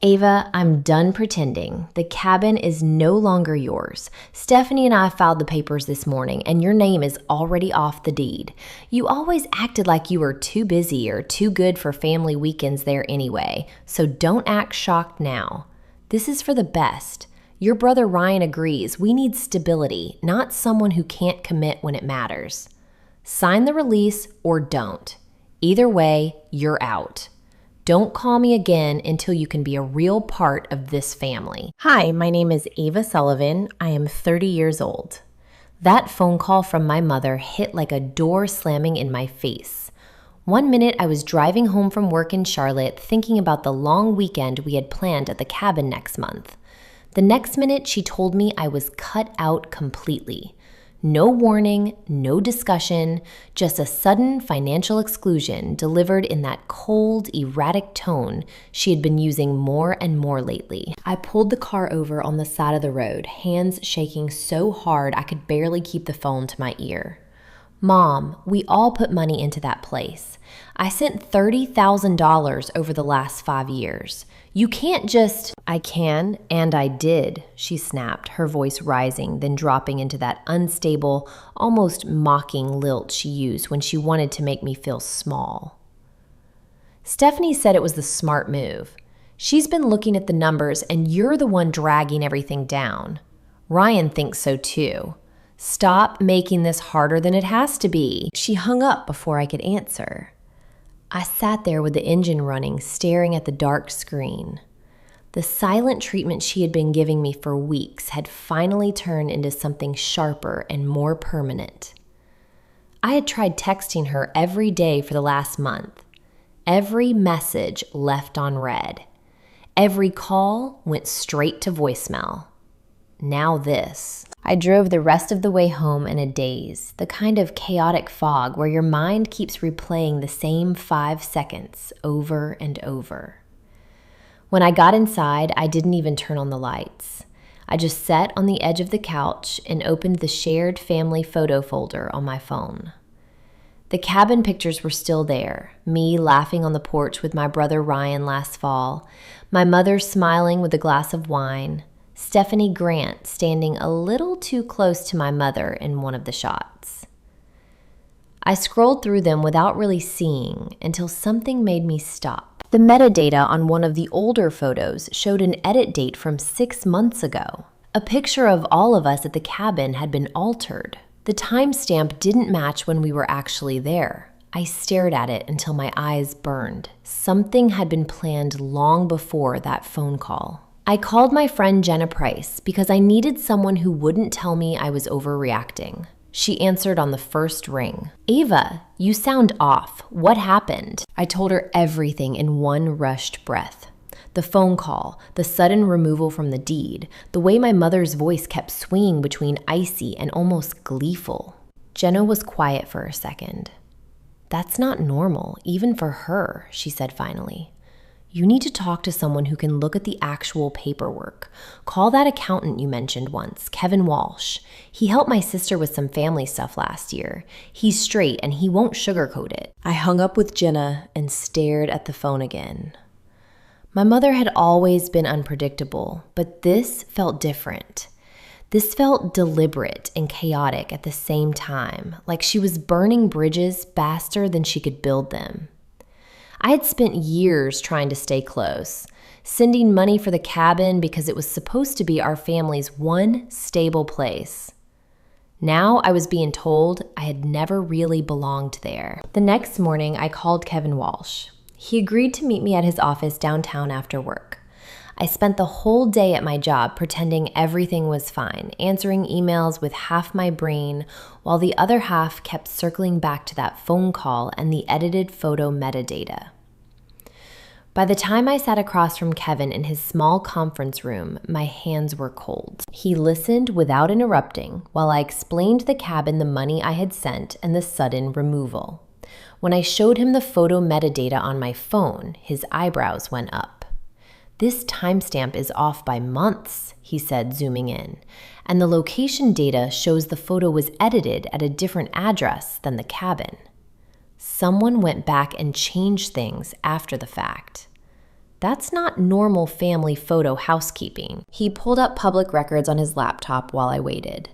Ava, I'm done pretending. The cabin is no longer yours. Stephanie and I filed the papers this morning, and your name is already off the deed. You always acted like you were too busy or too good for family weekends there anyway, so don't act shocked now. This is for the best. Your brother Ryan agrees. We need stability, not someone who can't commit when it matters. Sign the release or don't. Either way, you're out. Don't call me again until you can be a real part of this family. Hi, my name is Ava Sullivan. I am 30 years old. That phone call from my mother hit like a door slamming in my face. One minute I was driving home from work in Charlotte thinking about the long weekend we had planned at the cabin next month. The next minute she told me I was cut out completely. No warning, no discussion, just a sudden financial exclusion delivered in that cold, erratic tone she had been using more and more lately. I pulled the car over on the side of the road, hands shaking so hard I could barely keep the phone to my ear. Mom, we all put money into that place. I sent $30,000 over the last 5 years. You can't just— I can, and I did, she snapped, her voice rising, then dropping into that unstable, almost mocking lilt she used when she wanted to make me feel small. Stephanie said it was the smart move. She's been looking at the numbers, and you're the one dragging everything down. Ryan thinks so too. Stop making this harder than it has to be. She hung up before I could answer. I sat there with the engine running, staring at the dark screen. The silent treatment she had been giving me for weeks had finally turned into something sharper and more permanent. I had tried texting her every day for the last month. Every message left on read. Every call went straight to voicemail. Now this. I drove the rest of the way home in a daze, the kind of chaotic fog where your mind keeps replaying the same 5 seconds over and over. When I got inside, I didn't even turn on the lights. I just sat on the edge of the couch and opened the shared family photo folder on my phone. The cabin pictures were still there, me laughing on the porch with my brother Ryan last fall, my mother smiling with a glass of wine, Stephanie Grant standing a little too close to my mother in one of the shots. I scrolled through them without really seeing until something made me stop. The metadata on one of the older photos showed an edit date from 6 months ago. A picture of all of us at the cabin had been altered. The timestamp didn't match when we were actually there. I stared at it until my eyes burned. Something had been planned long before that phone call. I called my friend Jenna Price because I needed someone who wouldn't tell me I was overreacting. She answered on the first ring. Ava, you sound off. What happened? I told her everything in one rushed breath. The phone call, the sudden removal from the deed, the way my mother's voice kept swinging between icy and almost gleeful. Jenna was quiet for a second. That's not normal, even for her, she said finally. You need to talk to someone who can look at the actual paperwork. Call that accountant you mentioned once, Kevin Walsh. He helped my sister with some family stuff last year. He's straight and he won't sugarcoat it. I hung up with Jenna and stared at the phone again. My mother had always been unpredictable, but this felt different. This felt deliberate and chaotic at the same time, like she was burning bridges faster than she could build them. I had spent years trying to stay close, sending money for the cabin because it was supposed to be our family's one stable place. Now I was being told I had never really belonged there. The next morning, I called Kevin Walsh. He agreed to meet me at his office downtown after work. I spent the whole day at my job pretending everything was fine, answering emails with half my brain while the other half kept circling back to that phone call and the edited photo metadata. By the time I sat across from Kevin in his small conference room, my hands were cold. He listened without interrupting while I explained the cabin the money I had sent and the sudden removal. When I showed him the photo metadata on my phone, his eyebrows went up. This timestamp is off by months, he said, zooming in, and the location data shows the photo was edited at a different address than the cabin. Someone went back and changed things after the fact. That's not normal family photo housekeeping. He pulled up public records on his laptop while I waited.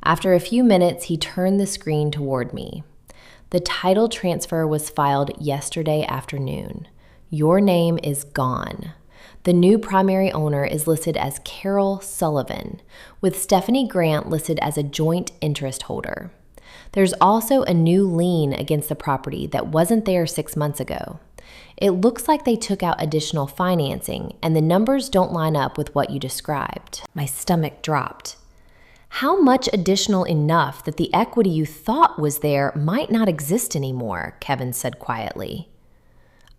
After a few minutes, he turned the screen toward me. The title transfer was filed yesterday afternoon. Your name is gone. The new primary owner is listed as Carol Sullivan, with Stephanie Grant listed as a joint interest holder. There's also a new lien against the property that wasn't there 6 months ago. It looks like they took out additional financing, and the numbers don't line up with what you described. My stomach dropped. How much additional enough that the equity you thought was there might not exist anymore, Kevin said quietly.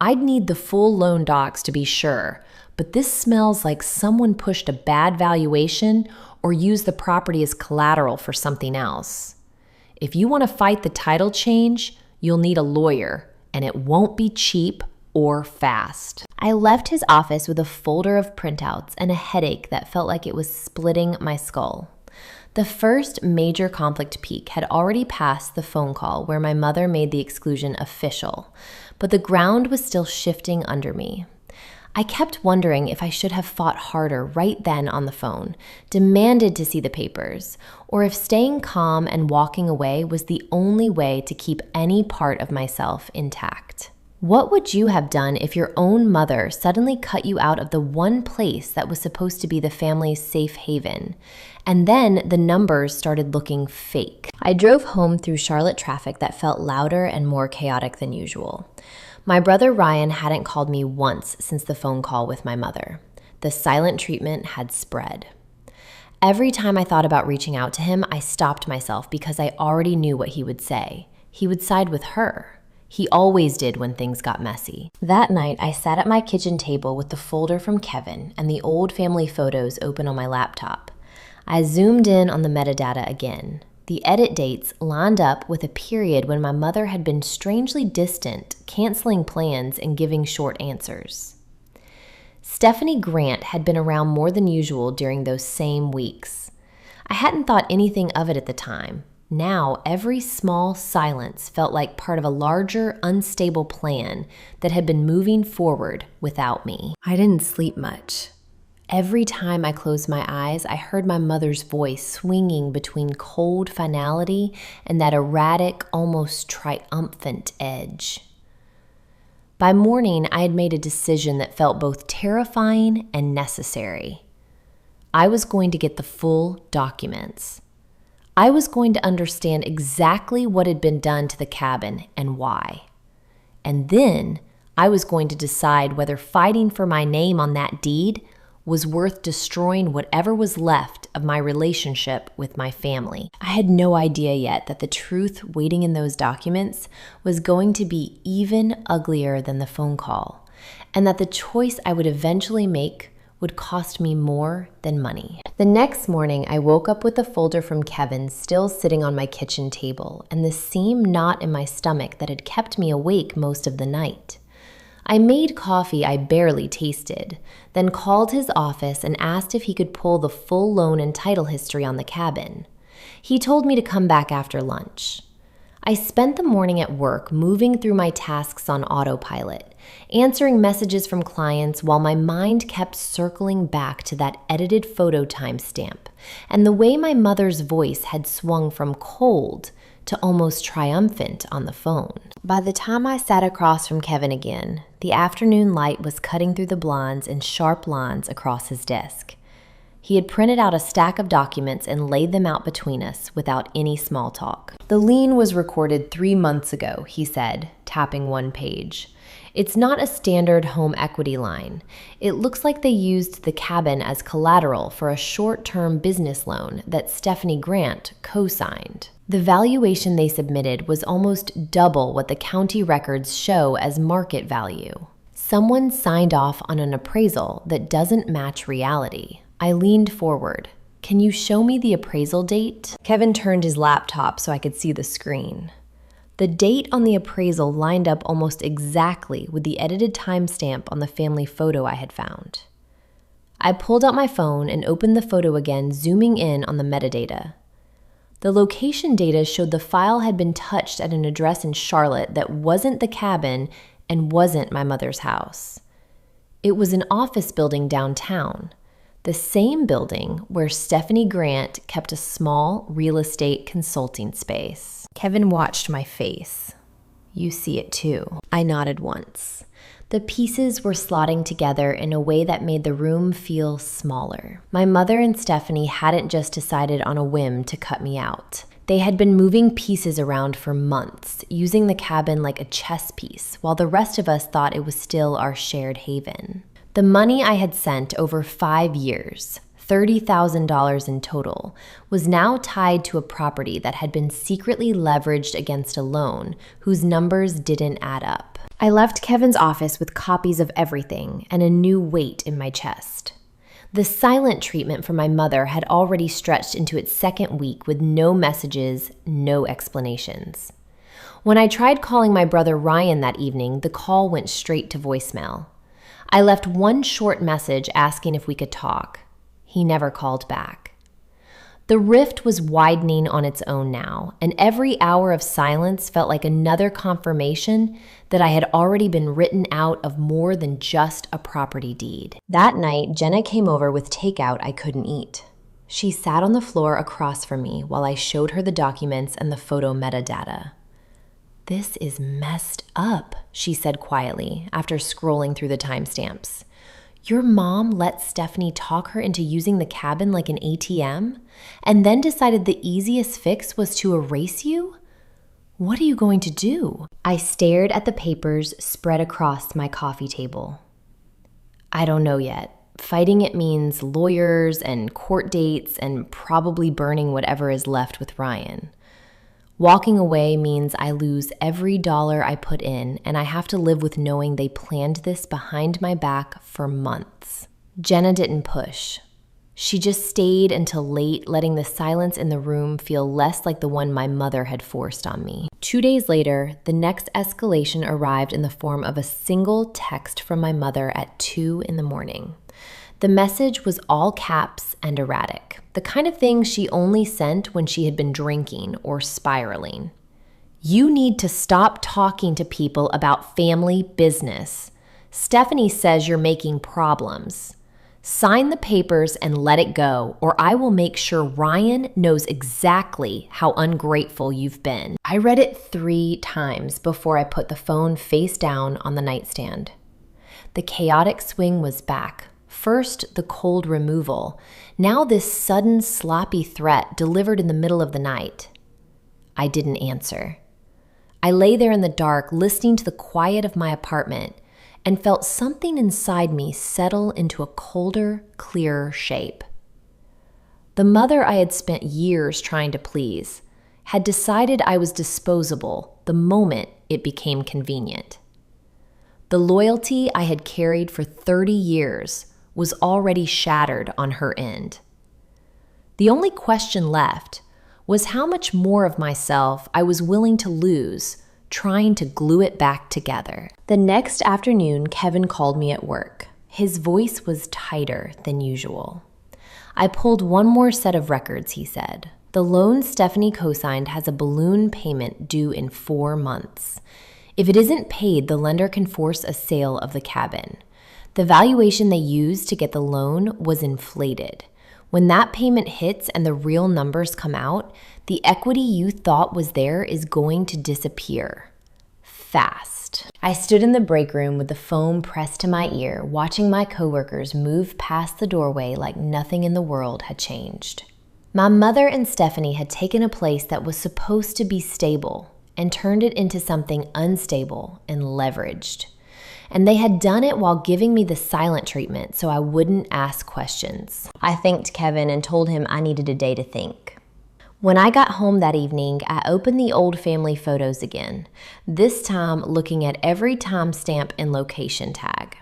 I'd need the full loan docs to be sure, but this smells like someone pushed a bad valuation or used the property as collateral for something else. If you want to fight the title change, you'll need a lawyer, and it won't be cheap or fast. I left his office with a folder of printouts and a headache that felt like it was splitting my skull. The first major conflict peak had already passed the phone call where my mother made the exclusion official, but the ground was still shifting under me. I kept wondering if I should have fought harder right then on the phone, demanded to see the papers, or if staying calm and walking away was the only way to keep any part of myself intact. What would you have done if your own mother suddenly cut you out of the one place that was supposed to be the family's safe haven, and then the numbers started looking fake? I drove home through Charlotte traffic that felt louder and more chaotic than usual. My brother Ryan hadn't called me once since the phone call with my mother. The silent treatment had spread. Every time I thought about reaching out to him, I stopped myself because I already knew what he would say. He would side with her. He always did when things got messy. That night, I sat at my kitchen table with the folder from Kevin and the old family photos open on my laptop. I zoomed in on the metadata again. The edit dates lined up with a period when my mother had been strangely distant, canceling plans and giving short answers. Stephanie Grant had been around more than usual during those same weeks. I hadn't thought anything of it at the time. Now, every small silence felt like part of a larger, unstable plan that had been moving forward without me. I didn't sleep much. Every time I closed my eyes, I heard my mother's voice swinging between cold finality and that erratic, almost triumphant edge. By morning, I had made a decision that felt both terrifying and necessary. I was going to get the full documents. I was going to understand exactly what had been done to the cabin and why. And then I was going to decide whether fighting for my name on that deed was worth destroying whatever was left of my relationship with my family. I had no idea yet that the truth waiting in those documents was going to be even uglier than the phone call, and that the choice I would eventually make would cost me more than money. The next morning, I woke up with the folder from Kevin still sitting on my kitchen table and the same knot in my stomach that had kept me awake most of the night. I made coffee I barely tasted, then called his office and asked if he could pull the full loan and title history on the cabin. He told me to come back after lunch. I spent the morning at work moving through my tasks on autopilot, answering messages from clients while my mind kept circling back to that edited photo timestamp and the way my mother's voice had swung from cold to almost triumphant on the phone. By the time I sat across from Kevin again, the afternoon light was cutting through the blinds in sharp lines across his desk. He had printed out a stack of documents and laid them out between us without any small talk. The lien was recorded 3 months ago, he said, tapping one page. It's not a standard home equity line. It looks like they used the cabin as collateral for a short-term business loan that Stephanie Grant co-signed. The valuation they submitted was almost double what the county records show as market value. Someone signed off on an appraisal that doesn't match reality. I leaned forward. Can you show me the appraisal date? Kevin turned his laptop so I could see the screen. The date on the appraisal lined up almost exactly with the edited timestamp on the family photo I had found. I pulled out my phone and opened the photo again, zooming in on the metadata. The location data showed the file had been touched at an address in Charlotte that wasn't the cabin and wasn't my mother's house. It was an office building downtown, the same building where Stephanie Grant kept a small real estate consulting space. Kevin watched my face. You see it too. I nodded once. The pieces were slotting together in a way that made the room feel smaller. My mother and Stephanie hadn't just decided on a whim to cut me out. They had been moving pieces around for months, using the cabin like a chess piece, while the rest of us thought it was still our shared haven. The money I had sent over 5 years, $30,000 in total, was now tied to a property that had been secretly leveraged against a loan whose numbers didn't add up. I left Kevin's office with copies of everything and a new weight in my chest. The silent treatment for my mother had already stretched into its second week with no messages, no explanations. When I tried calling my brother Ryan that evening, the call went straight to voicemail. I left one short message asking if we could talk. He never called back. The rift was widening on its own now, and every hour of silence felt like another confirmation that I had already been written out of more than just a property deed. That night, Jenna came over with takeout I couldn't eat. She sat on the floor across from me while I showed her the documents and the photo metadata. "This is messed up," she said quietly after scrolling through the timestamps. "Your mom let Stephanie talk her into using the cabin like an ATM, and then decided the easiest fix was to erase you? What are you going to do?" I stared at the papers spread across my coffee table. "I don't know yet. Fighting it means lawyers and court dates and probably burning whatever is left with Ryan. Walking away means I lose every dollar I put in, and I have to live with knowing they planned this behind my back for months." Jenna didn't push. She just stayed until late, letting the silence in the room feel less like the one my mother had forced on me. 2 days later, the next escalation arrived in the form of a single text from my mother at 2 a.m. The message was all caps and erratic, the kind of thing she only sent when she had been drinking or spiraling. "You need to stop talking to people about family business. Stephanie says you're making problems. Sign the papers and let it go, or I will make sure Ryan knows exactly how ungrateful you've been." I read it 3 times before I put the phone face down on the nightstand. The chaotic swing was back. First, the cold removal. Now this sudden, sloppy threat delivered in the middle of the night. I didn't answer. I lay there in the dark, listening to the quiet of my apartment, and felt something inside me settle into a colder, clearer shape. The mother I had spent years trying to please had decided I was disposable the moment it became convenient. The loyalty I had carried for 30 years was already shattered on her end. The only question left was how much more of myself I was willing to lose trying to glue it back together. The next afternoon, Kevin called me at work. His voice was tighter than usual. "I pulled one more set of records," he said. "The loan Stephanie co-signed has a balloon payment due in 4 months. If it isn't paid, the lender can force a sale of the cabin. The valuation they used to get the loan was inflated. When that payment hits and the real numbers come out, the equity you thought was there is going to disappear. Fast." I stood in the break room with the phone pressed to my ear, watching my coworkers move past the doorway like nothing in the world had changed. My mother and Stephanie had taken a place that was supposed to be stable and turned it into something unstable and leveraged. And they had done it while giving me the silent treatment so I wouldn't ask questions. I thanked Kevin and told him I needed a day to think. When I got home that evening, I opened the old family photos again, this time looking at every timestamp and location tag.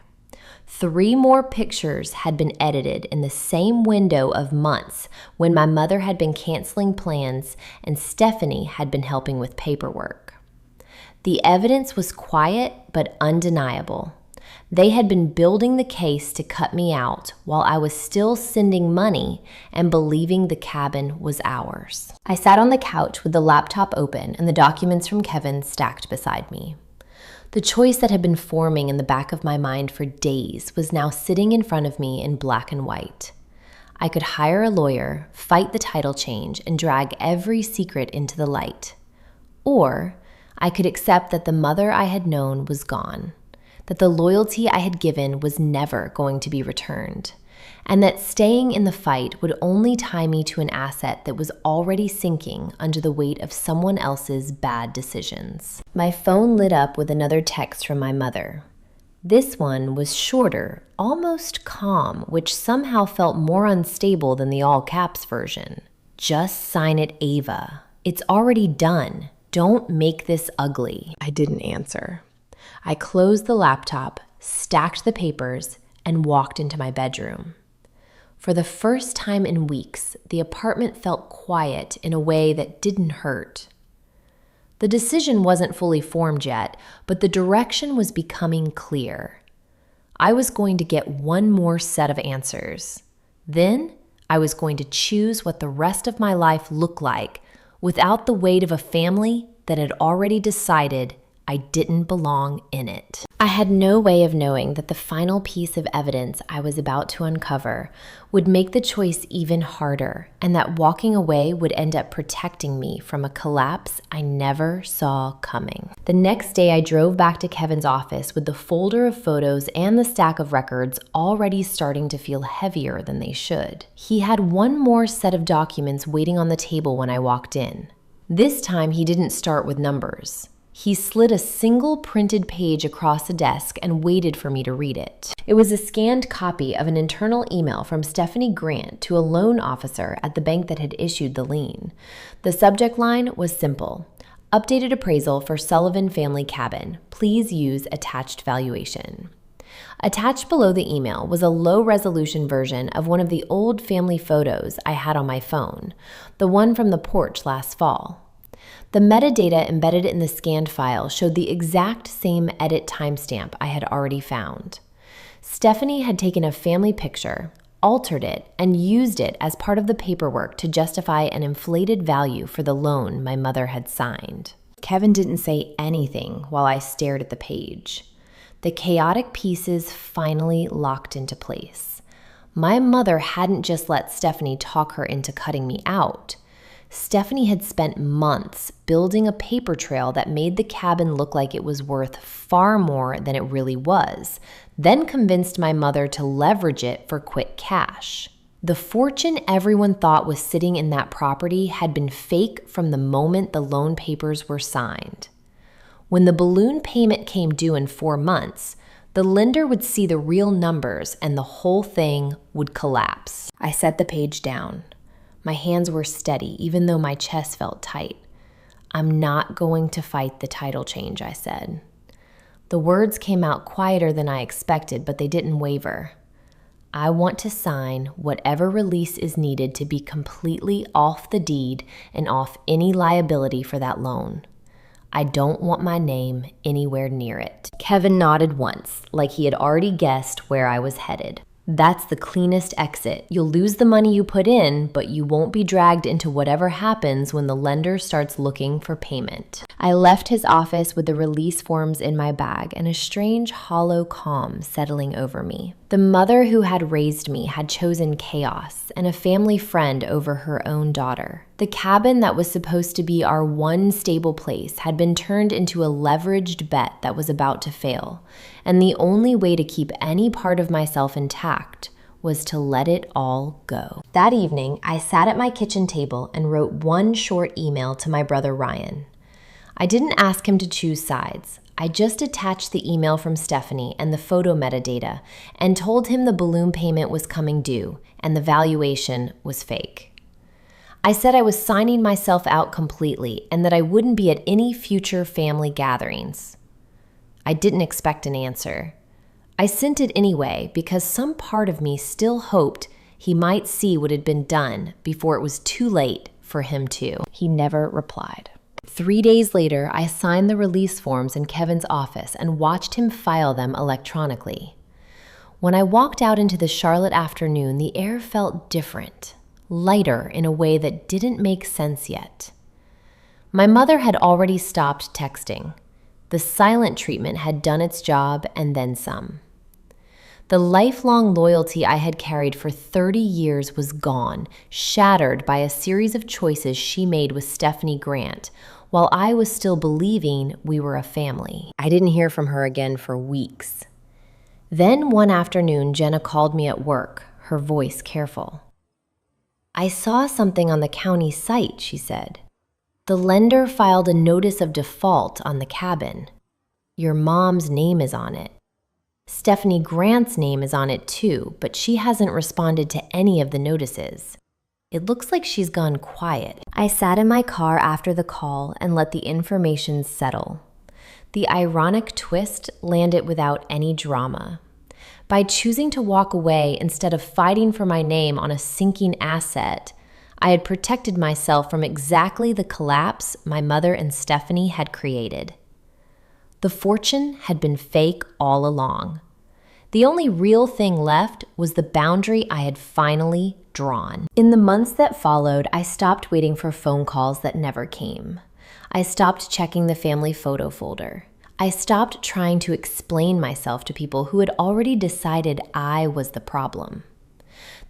3 more pictures had been edited in the same window of months when my mother had been canceling plans and Stephanie had been helping with paperwork. The evidence was quiet but undeniable. They had been building the case to cut me out while I was still sending money and believing the cabin was ours. I sat on the couch with the laptop open and the documents from Kevin stacked beside me. The choice that had been forming in the back of my mind for days was now sitting in front of me in black and white. I could hire a lawyer, fight the title change, and drag every secret into the light. Or I could accept that the mother I had known was gone, that the loyalty I had given was never going to be returned, and that staying in the fight would only tie me to an asset that was already sinking under the weight of someone else's bad decisions. My phone lit up with another text from my mother. This one was shorter, almost calm, which somehow felt more unstable than the all caps version. Just sign it, Ava. It's already done. Don't make this ugly. I didn't answer. I closed the laptop, stacked the papers, and walked into my bedroom. For the first time in weeks, the apartment felt quiet in a way that didn't hurt. The decision wasn't fully formed yet, but the direction was becoming clear. I was going to get one more set of answers. Then I was going to choose what the rest of my life looked like without the weight of a family that had already decided I didn't belong in it. I had no way of knowing that the final piece of evidence I was about to uncover would make the choice even harder, and that walking away would end up protecting me from a collapse I never saw coming. The next day, I drove back to Kevin's office with the folder of photos and the stack of records already starting to feel heavier than they should. He had one more set of documents waiting on the table when I walked in. This time, he didn't start with numbers. He slid a single printed page across the desk and waited for me to read it. It was a scanned copy of an internal email from Stephanie Grant to a loan officer at the bank that had issued the lien. The subject line was simple: updated appraisal for Sullivan family cabin. Please use attached valuation. Attached below the email was a low-resolution version of one of the old family photos I had on my phone, the one from the porch last fall. The metadata embedded in the scanned file showed the exact same edit timestamp I had already found. Stephanie had taken a family picture, altered it, and used it as part of the paperwork to justify an inflated value for the loan my mother had signed. Kevin didn't say anything while I stared at the page. The chaotic pieces finally locked into place. My mother hadn't just let Stephanie talk her into cutting me out. Stephanie had spent months building a paper trail that made the cabin look like it was worth far more than it really was, then convinced my mother to leverage it for quick cash. The fortune everyone thought was sitting in that property had been fake from the moment the loan papers were signed. When the balloon payment came due in 4 months, the lender would see the real numbers and the whole thing would collapse. I set the page down. My hands were steady, even though my chest felt tight. I'm not going to fight the title change, I said. The words came out quieter than I expected, but they didn't waver. I want to sign whatever release is needed to be completely off the deed and off any liability for that loan. I don't want my name anywhere near it. Kevin nodded once, like he had already guessed where I was headed. That's the cleanest exit. You'll lose the money you put in, but you won't be dragged into whatever happens when the lender starts looking for payment. I left his office with the release forms in my bag and a strange hollow calm settling over me. The mother who had raised me had chosen chaos and a family friend over her own daughter. The cabin that was supposed to be our one stable place had been turned into a leveraged bet that was about to fail, and the only way to keep any part of myself intact was to let it all go. That evening, I sat at my kitchen table and wrote one short email to my brother Ryan. I didn't ask him to choose sides. I just attached the email from Stephanie and the photo metadata and told him the balloon payment was coming due and the valuation was fake. I said I was signing myself out completely and that I wouldn't be at any future family gatherings. I didn't expect an answer. I sent it anyway because some part of me still hoped he might see what had been done before it was too late for him to. He never replied. 3 days later, I signed the release forms in Kevin's office and watched him file them electronically. When I walked out into the Charlotte afternoon, the air felt different, lighter in a way that didn't make sense yet. My mother had already stopped texting. The silent treatment had done its job and then some. The lifelong loyalty I had carried for 30 years was gone, shattered by a series of choices she made with Stephanie Grant, while I was still believing we were a family. I didn't hear from her again for weeks. Then one afternoon, Jenna called me at work, her voice careful. "I saw something on the county site," she said. "The lender filed a notice of default on the cabin. Your mom's name is on it. Stephanie Grant's name is on it too, but she hasn't responded to any of the notices. It looks like she's gone quiet." I sat in my car after the call and let the information settle. The ironic twist landed without any drama. By choosing to walk away instead of fighting for my name on a sinking asset, I had protected myself from exactly the collapse my mother and Stephanie had created. The fortune had been fake all along. The only real thing left was the boundary I had finally drawn. In the months that followed, I stopped waiting for phone calls that never came. I stopped checking the family photo folder. I stopped trying to explain myself to people who had already decided I was the problem.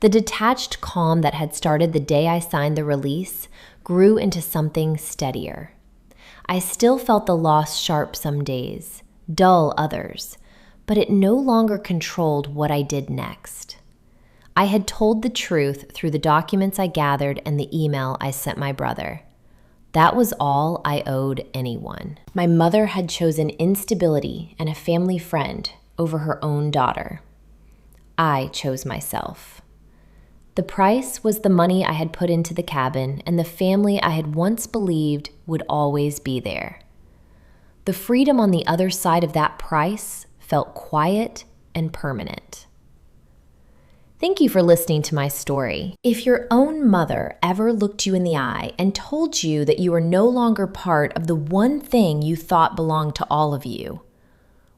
The detached calm that had started the day I signed the release grew into something steadier. I still felt the loss sharp some days, dull others, but it no longer controlled what I did next. I had told the truth through the documents I gathered and the email I sent my brother. That was all I owed anyone. My mother had chosen instability and a family friend over her own daughter. I chose myself. The price was the money I had put into the cabin and the family I had once believed would always be there. The freedom on the other side of that price felt quiet and permanent. Thank you for listening to my story. If your own mother ever looked you in the eye and told you that you were no longer part of the one thing you thought belonged to all of you,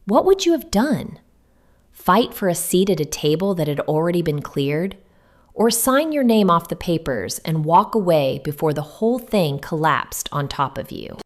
what would you have done? Fight for a seat at a table that had already been cleared? Or sign your name off the papers and walk away before the whole thing collapsed on top of you?